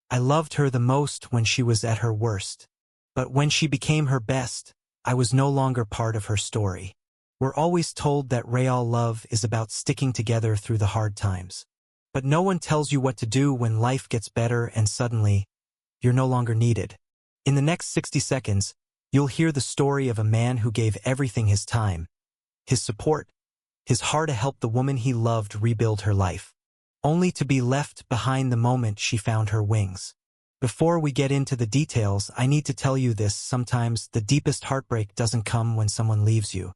I loved her the most when she was at her worst. But when she became her best, I was no longer part of her story. We're always told that real love is about sticking together through the hard times. But no one tells you what to do when life gets better and suddenly, you're no longer needed. In the next 60 seconds, you'll hear the story of a man who gave everything: his time, his support, his heart to help the woman he loved rebuild her life, only to be left behind the moment she found her wings. Before we get into the details, I need to tell you this: sometimes the deepest heartbreak doesn't come when someone leaves you.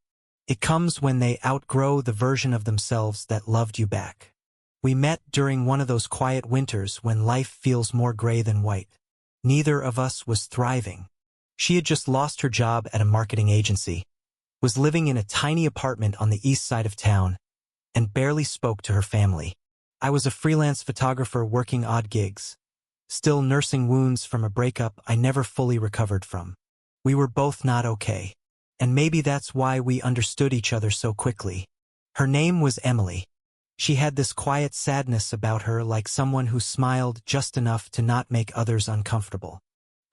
It comes when they outgrow the version of themselves that loved you back. We met during one of those quiet winters when life feels more gray than white. Neither of us was thriving. She had just lost her job at a marketing agency, was living in a tiny apartment on the east side of town, and barely spoke to her family. I was a freelance photographer working odd gigs, still nursing wounds from a breakup I never fully recovered from. We were both not okay, and maybe that's why we understood each other so quickly. Her name was Emily. She had this quiet sadness about her, like someone who smiled just enough to not make others uncomfortable.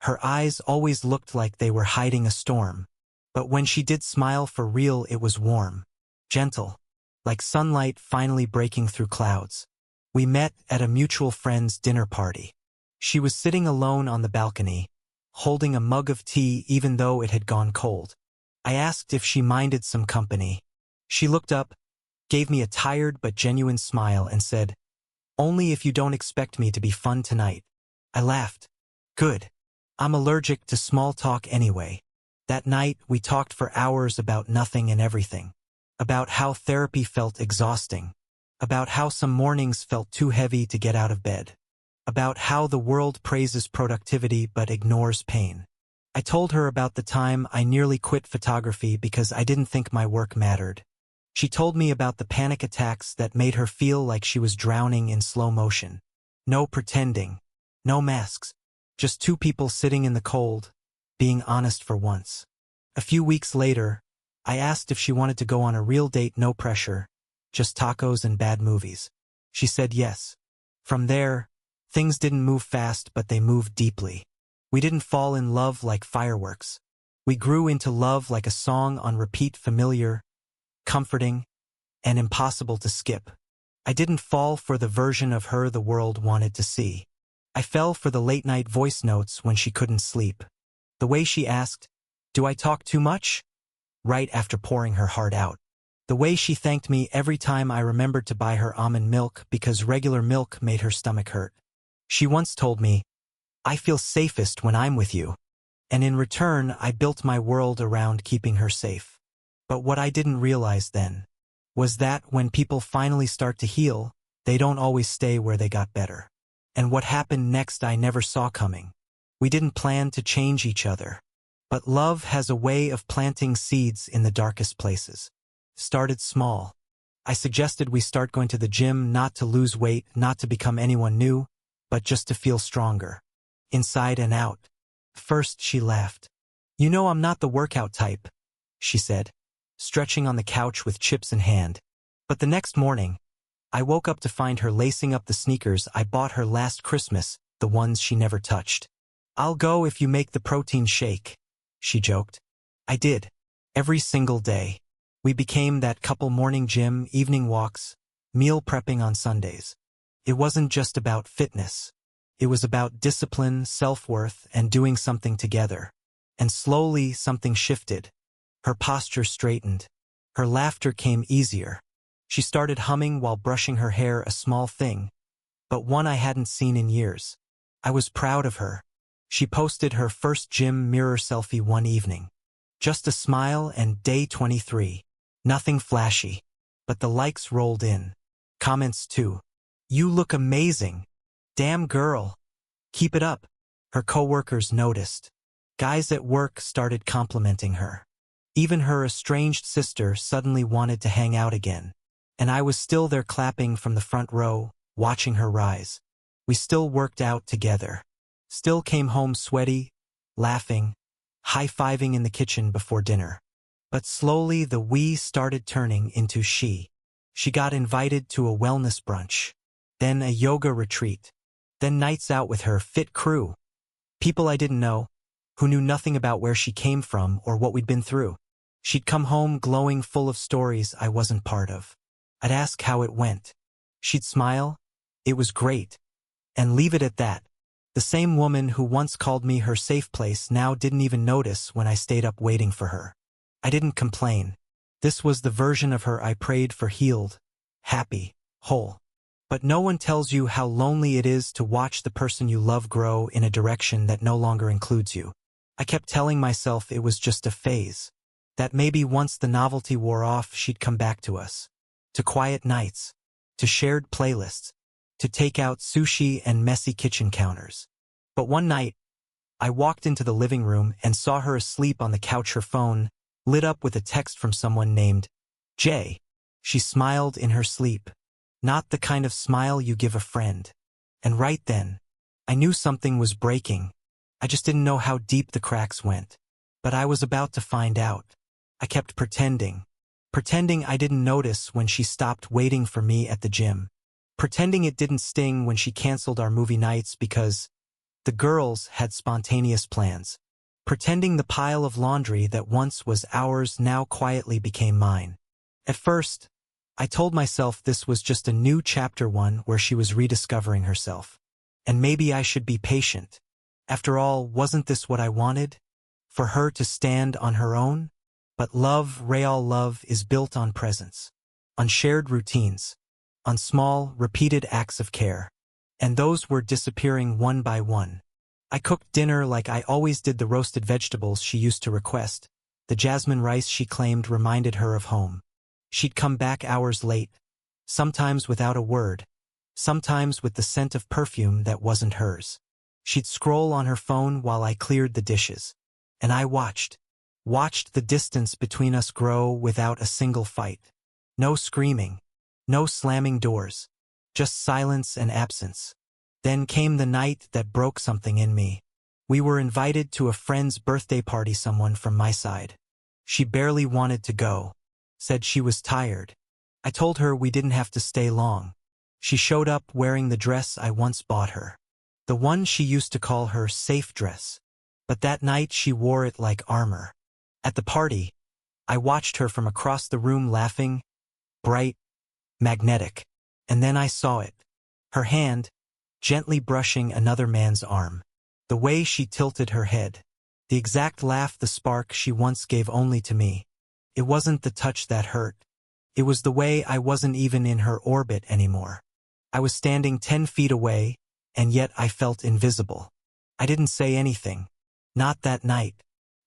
Her eyes always looked like they were hiding a storm, but when she did smile for real, it was warm, gentle, like sunlight finally breaking through clouds. We met at a mutual friend's dinner party. She was sitting alone on the balcony, holding a mug of tea even though it had gone cold. I asked if she minded some company. She looked up, gave me a tired but genuine smile, and said, "Only if you don't expect me to be fun tonight." I laughed. Good. I'm allergic to small talk anyway. That night, we talked for hours about nothing and everything. About how therapy felt exhausting. About how some mornings felt too heavy to get out of bed. About how the world praises productivity but ignores pain. I told her about the time I nearly quit photography because I didn't think my work mattered. She told me about the panic attacks that made her feel like she was drowning in slow motion. No pretending. No masks. Just two people sitting in the cold, being honest for once. A few weeks later, I asked if she wanted to go on a real date, no pressure, just tacos and bad movies. She said yes. From there, things didn't move fast, but they moved deeply. We didn't fall in love like fireworks. We grew into love like a song on repeat, familiar, comforting, and impossible to skip. I didn't fall for the version of her the world wanted to see. I fell for the late-night voice notes when she couldn't sleep. The way she asked, "Do I talk too much?" right after pouring her heart out. The way she thanked me every time I remembered to buy her almond milk because regular milk made her stomach hurt. She once told me, "I feel safest when I'm with you." And in return, I built my world around keeping her safe. But what I didn't realize then was that when people finally start to heal, they don't always stay where they got better. And what happened next I never saw coming. We didn't plan to change each other. But love has a way of planting seeds in the darkest places. Started small. I suggested we start going to the gym, not to lose weight, not to become anyone new, but just to feel stronger, inside and out. First, she laughed. "You know I'm not the workout type," she said, stretching on the couch with chips in hand. But the next morning, I woke up to find her lacing up the sneakers I bought her last Christmas, the ones she never touched. "I'll go if you make the protein shake," she joked. I did. Every single day. We became that couple: morning gym, evening walks, meal prepping on Sundays. It wasn't just about fitness. It was about discipline, self-worth, and doing something together. And slowly, something shifted. Her posture straightened. Her laughter came easier. She started humming while brushing her hair, a small thing, but one I hadn't seen in years. I was proud of her. She posted her first gym mirror selfie one evening. Just a smile and day 23. Nothing flashy. But the likes rolled in. Comments too. "You look amazing. Damn girl. Keep it up." Her coworkers noticed. Guys at work started complimenting her. Even her estranged sister suddenly wanted to hang out again. And I was still there clapping from the front row, watching her rise. We still worked out together. Still came home sweaty, laughing, high-fiving in the kitchen before dinner. But slowly the we started turning into she. She got invited to a wellness brunch, then a yoga retreat, Then nights out with her fit crew. People I didn't know, who knew nothing about where she came from or what we'd been through. She'd come home glowing, full of stories I wasn't part of. I'd ask how it went. She'd smile, "It was great," and leave it at that. The same woman who once called me her safe place now didn't even notice when I stayed up waiting for her. I didn't complain. This was the version of her I prayed for, healed, happy, whole. But no one tells you how lonely it is to watch the person you love grow in a direction that no longer includes you. I kept telling myself it was just a phase, that maybe once the novelty wore off she'd come back to us. To quiet nights, to shared playlists, to take out sushi and messy kitchen counters. But one night, I walked into the living room and saw her asleep on the couch, her phone lit up with a text from someone named Jay. She smiled in her sleep. Not the kind of smile you give a friend. And right then, I knew something was breaking. I just didn't know how deep the cracks went. But I was about to find out. I kept pretending I didn't notice when she stopped waiting for me at the gym. Pretending it didn't sting when she canceled our movie nights because the girls had spontaneous plans. Pretending the pile of laundry that once was ours now quietly became mine. At first, I told myself this was just a new chapter, one where she was rediscovering herself. And maybe I should be patient. After all, wasn't this what I wanted? For her to stand on her own? But love, real love, is built on presence, on shared routines, on small, repeated acts of care. And those were disappearing one by one. I cooked dinner like I always did, the roasted vegetables she used to request, the jasmine rice she claimed reminded her of home. She'd come back hours late, sometimes without a word, sometimes with the scent of perfume that wasn't hers. She'd scroll on her phone while I cleared the dishes. And I watched the distance between us grow without a single fight. No screaming, no slamming doors, just silence and absence. Then came the night that broke something in me. We were invited to a friend's birthday party, someone from my side. She barely wanted to go, said she was tired. I told her we didn't have to stay long. She showed up wearing the dress I once bought her. The one she used to call her safe dress. But that night she wore it like armor. At the party, I watched her from across the room, laughing, bright, magnetic. And then I saw it. Her hand, gently brushing another man's arm. The way she tilted her head. The exact laugh, the spark she once gave only to me. It wasn't the touch that hurt. It was the way I wasn't even in her orbit anymore. I was standing 10 feet away, and yet I felt invisible. I didn't say anything. Not that night.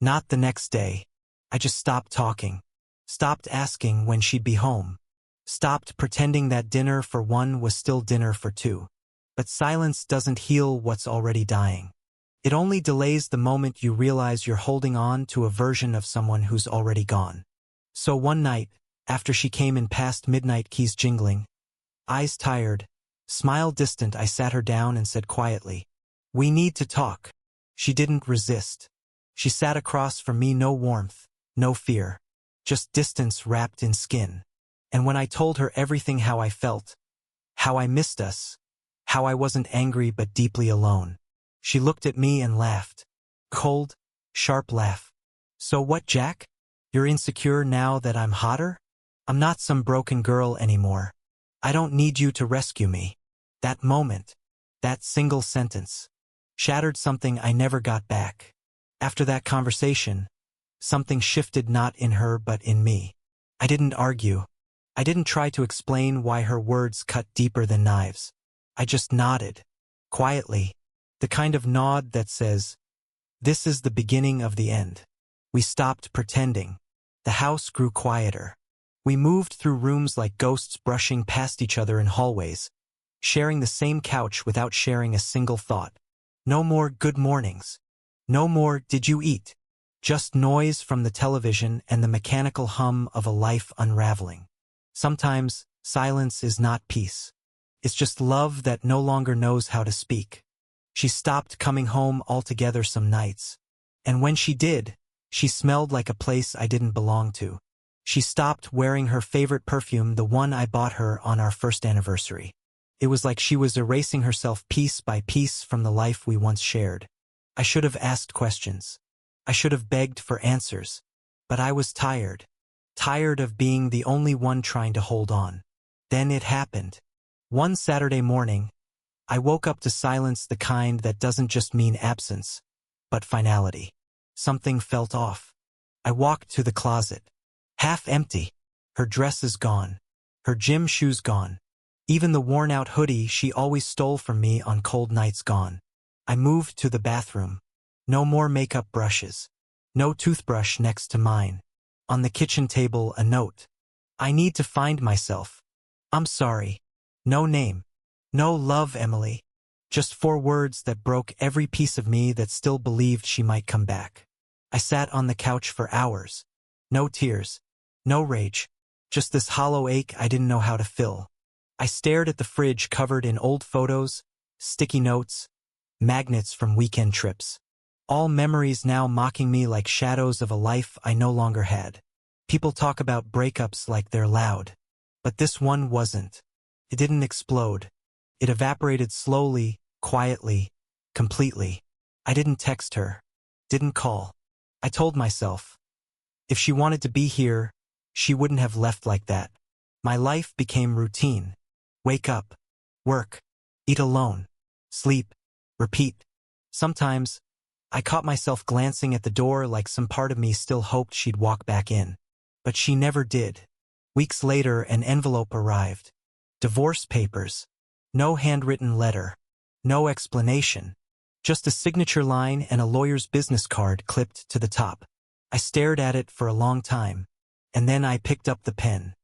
Not the next day. I just stopped talking. Stopped asking when she'd be home. Stopped pretending that dinner for one was still dinner for two. But silence doesn't heal what's already dying. It only delays the moment you realize you're holding on to a version of someone who's already gone. So one night, after she came in past midnight, keys jingling, eyes tired, smile distant, I sat her down and said quietly, "We need to talk." She didn't resist. She sat across from me, no warmth, no fear, just distance wrapped in skin. And when I told her everything, how I felt, how I missed us, how I wasn't angry but deeply alone, she looked at me and laughed. Cold, sharp laugh. "So what, Jack? You're insecure now that I'm hotter? I'm not some broken girl anymore. I don't need you to rescue me." That moment, that single sentence, shattered something I never got back. After that conversation, something shifted, not in her but in me. I didn't argue. I didn't try to explain why her words cut deeper than knives. I just nodded, quietly, the kind of nod that says, "This is the beginning of the end." We stopped pretending. The house grew quieter. We moved through rooms like ghosts, brushing past each other in hallways, sharing the same couch without sharing a single thought. No more good mornings. No more "did you eat?" Just noise from the television and the mechanical hum of a life unraveling. Sometimes, silence is not peace. It's just love that no longer knows how to speak. She stopped coming home altogether some nights. And when she did, she smelled like a place I didn't belong to. She stopped wearing her favorite perfume, the one I bought her on our first anniversary. It was like she was erasing herself piece by piece from the life we once shared. I should have asked questions. I should have begged for answers. But I was tired. Tired of being the only one trying to hold on. Then it happened. One Saturday morning, I woke up to silence, the kind that doesn't just mean absence, but finality. Something felt off. I walked to the closet. Half empty. Her dress is gone. Her gym shoes gone. Even the worn-out hoodie she always stole from me on cold nights gone. I moved to the bathroom. No more makeup brushes. No toothbrush next to mine. On the kitchen table, a note. I need to find myself. I'm sorry. No name. No love, Emily. Just 4 words that broke every piece of me that still believed she might come back. I sat on the couch for hours. No tears. No rage. Just this hollow ache I didn't know how to fill. I stared at the fridge covered in old photos, sticky notes, magnets from weekend trips. All memories now mocking me like shadows of a life I no longer had. People talk about breakups like they're loud. But this one wasn't. It didn't explode. It evaporated slowly, quietly, completely. I didn't text her. Didn't call. I told myself, if she wanted to be here, she wouldn't have left like that. My life became routine. Wake up, work, eat alone, sleep, repeat. Sometimes, I caught myself glancing at the door like some part of me still hoped she'd walk back in. But she never did. Weeks later, an envelope arrived. Divorce papers. No handwritten letter. No explanation. Just a signature line and a lawyer's business card clipped to the top. I stared at it for a long time. And then I picked up the pen.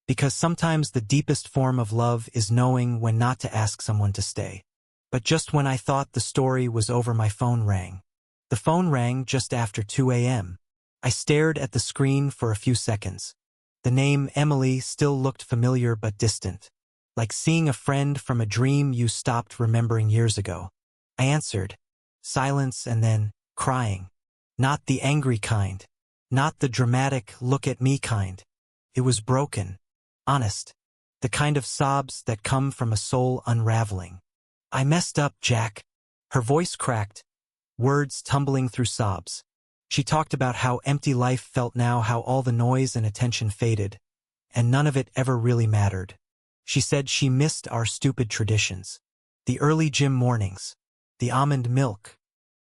Because sometimes the deepest form of love is knowing when not to ask someone to stay. But just when I thought the story was over, my phone rang. The phone rang just after 2 a.m. I stared at the screen for a few seconds. The name Emily still looked familiar but distant. Like seeing a friend from a dream you stopped remembering years ago. I answered. Silence and then crying. Not the angry kind. Not the dramatic look at me kind. It was broken. Honest. The kind of sobs that come from a soul unraveling. I messed up, Jack. Her voice cracked, words tumbling through sobs. She talked about how empty life felt now, how all the noise and attention faded, and none of it ever really mattered. She said she missed our stupid traditions. The early gym mornings. The almond milk.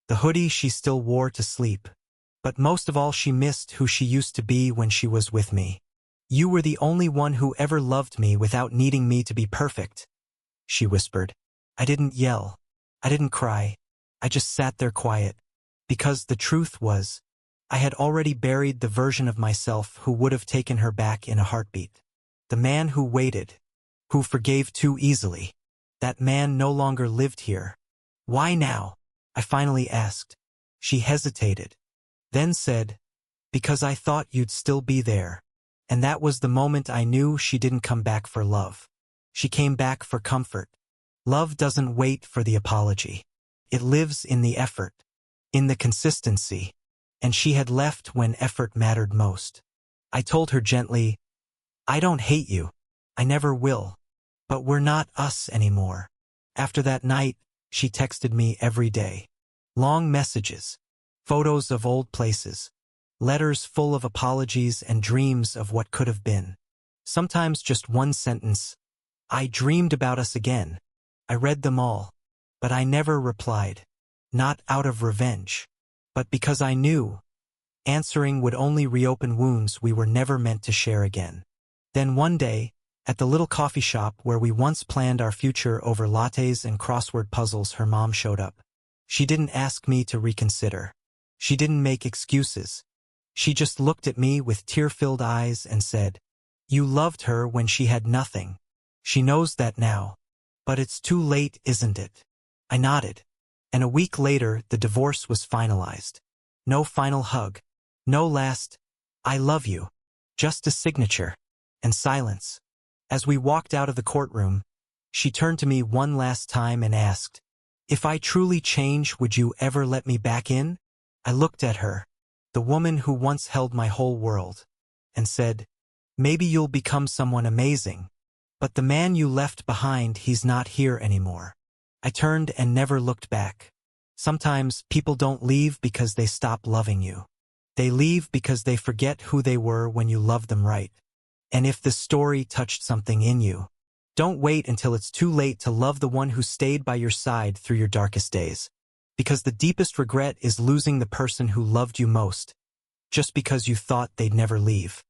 The hoodie she still wore to sleep. But most of all, she missed who she used to be when she was with me. You were the only one who ever loved me without needing me to be perfect, she whispered. I didn't yell. I didn't cry. I just sat there quiet. Because the truth was, I had already buried the version of myself who would have taken her back in a heartbeat. The man who waited, who forgave too easily. That man no longer lived here. Why now? I finally asked. She hesitated. Then said, because I thought you'd still be there. And that was the moment I knew she didn't come back for love. She came back for comfort. Love doesn't wait for the apology. It lives in the effort, in the consistency. And she had left when effort mattered most. I told her gently, I don't hate you. I never will. But we're not us anymore. After that night, she texted me every day. Long messages, photos of old places, letters full of apologies and dreams of what could have been. Sometimes just one sentence. I dreamed about us again. I read them all. But I never replied. Not out of revenge. But because I knew. Answering would only reopen wounds we were never meant to share again. Then one day, at the little coffee shop where we once planned our future over lattes and crossword puzzles, her mom showed up. She didn't ask me to reconsider. She didn't make excuses. She just looked at me with tear-filled eyes and said, you loved her when she had nothing. She knows that now. But it's too late, isn't it? I nodded. And a week later, the divorce was finalized. No final hug. No last, I love you. Just a signature. And silence. As we walked out of the courtroom, she turned to me one last time and asked, if I truly change, would you ever let me back in? I looked at her, the woman who once held my whole world, and said, maybe you'll become someone amazing. But the man you left behind, he's not here anymore. I turned and never looked back. Sometimes people don't leave because they stop loving you. They leave because they forget who they were when you loved them right. And if this story touched something in you, don't wait until it's too late to love the one who stayed by your side through your darkest days. Because the deepest regret is losing the person who loved you most, just because you thought they'd never leave.